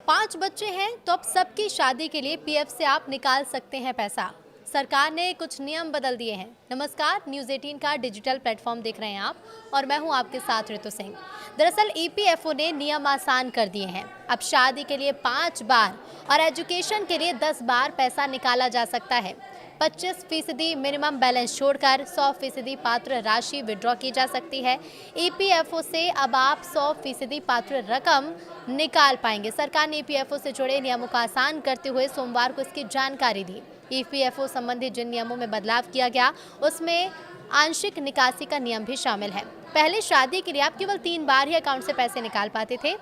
5 बच्चे हैं तो अब सबकी शादी के लिए पीएफ से आप निकाल सकते हैं पैसा। सरकार ने कुछ नियम बदल दिए हैं। नमस्कार, न्यूज़ 18 का डिजिटल प्लेटफॉर्म देख रहे हैं आप और मैं हूं आपके साथ ऋतु सिंह। दरअसल ईपीएफओ ने नियम आसान कर दिए हैं। अब शादी के लिए 5 बार और एजुकेशन के लिए 10 बार पैसा निकाला जा सकता है। 25% मिनिमम बैलेंस छोड़कर 100% पात्र राशि विड्रॉ की जा सकती है। ईपीएफओ से अब आप 100% पात्र रकम निकाल पाएंगे। सरकार ने ईपीएफओ से जुड़े नियमों को आसान करते हुए सोमवार को इसकी जानकारी दी। ईपीएफओ संबंधी जिन नियमों में बदलाव किया गया उसमें आंशिक निकासी का नियम भी शामिल है। पहले शादी के लिए आप केवल 3 बार ही अकाउंट से पैसे निकाल पाते थे,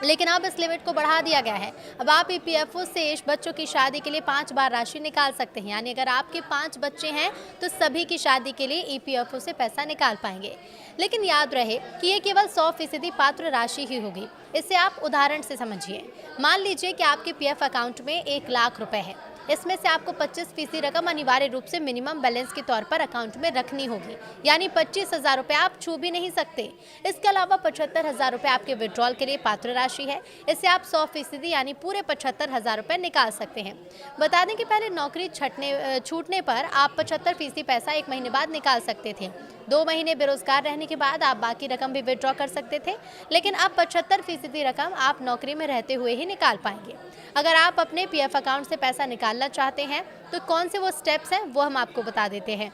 लेकिन अब इस लिमिट को बढ़ा दिया गया है। अब आप ईपीएफओ से बच्चों की शादी के लिए 5 बार राशि निकाल सकते हैं। यानी अगर आपके 5 बच्चे हैं तो सभी की शादी के लिए ईपीएफओ से पैसा निकाल पाएंगे। लेकिन याद रहे कि ये केवल 100% पात्र राशि ही होगी। इसे आप उदाहरण से समझिए। मान लीजिए कि आपके पीएफ अकाउंट में 1 लाख रुपए है। इसमें से आपको 25% रकम अनिवार्य रूप से मिनिमम बैलेंस के तौर पर अकाउंट में रखनी होगी। यानी 25,000 रुपये आप छू भी नहीं सकते। इसके अलावा 75,000 रुपये आपके विड्रॉल के लिए पात्र राशि है। इससे आप 100% यानी पूरे 75,000 रुपये निकाल सकते हैं। बता दें कि पहले नौकरी छूटने पर आप 75% पैसा 1 महीने बाद निकाल सकते थे। 2 महीने बेरोजगार रहने के बाद आप बाकी रकम भी विड्रॉ कर सकते थे, लेकिन अब 75% रकम आप नौकरी में रहते हुए ही निकाल पाएंगे। अगर आप अपने पीएफ अकाउंट से पैसा निकालना चाहते हैं तो कौन से वो स्टेप्स हैं वो हम आपको बता देते हैं।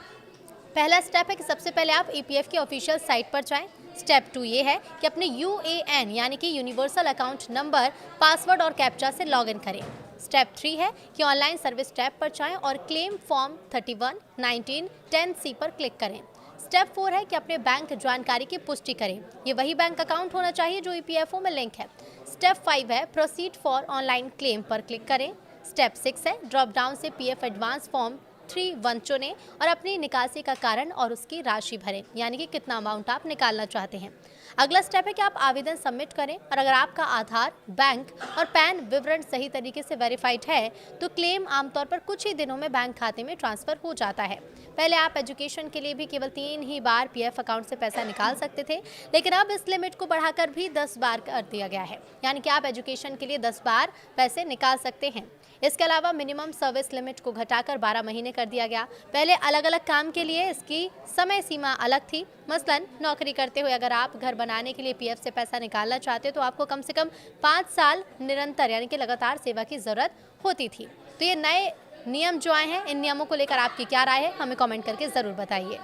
पहला स्टेप है कि सबसे पहले आप ईपीएफ की ऑफिशियल साइट पर जाएं। स्टेप 2 ये है कि अपने यूएएन यानी कि यूनिवर्सल अकाउंट नंबर, पासवर्ड और कैप्चा से लॉगिन करें। स्टेप 3 है कि ऑनलाइन सर्विस टैब पर जाएं और क्लेम फॉर्म 31, 19, 10C पर क्लिक करें। स्टेप 4 है कि अपने बैंक जानकारी की पुष्टि करें। ये वही बैंक अकाउंट होना चाहिए जो ईपीएफओ में लिंक है। स्टेप 5 है प्रोसीड फॉर ऑनलाइन क्लेम पर क्लिक करें। स्टेप 6 है ड्रॉप डाउन से पीएफ एडवांस फॉर्म 3(1) चुनें और अपनी निकासी का कारण और उसकी राशि भरें, यानी कि कितना अमाउंट आप निकालना चाहते हैं। अगला स्टेप है कि आप आवेदन सबमिट करें और अगर आपका आधार, बैंक और पैन विवरण सही तरीके से वेरीफाइड है तो क्लेम आमतौर पर कुछ ही दिनों में बैंक खाते में ट्रांसफर हो जाता है। पहले आप एजुकेशन के लिए भी केवल 3 ही बार पीएफ अकाउंट से पैसा निकाल सकते थे, लेकिन अब इस लिमिट को बढ़ाकर भी 10 बार कर दिया गया है। यानी कि आप एजुकेशन के लिए 10 बार पैसे निकाल सकते हैं। इसके अलावा मिनिमम सर्विस लिमिट को घटाकर 12 महीने कर दिया गया। पहले अलग अलग काम के लिए इसकी समय सीमा अलग थी। मसलन नौकरी करते हुए अगर आप घर बनाने के लिए पीएफ से पैसा निकालना चाहते तो आपको कम से कम 5 साल निरंतर यानी कि लगातार सेवा की जरूरत होती थी। तो ये नए नियम जो आए हैं, इन नियमों को लेकर आपकी क्या राय है, हमें कमेंट करके ज़रूर बताइए।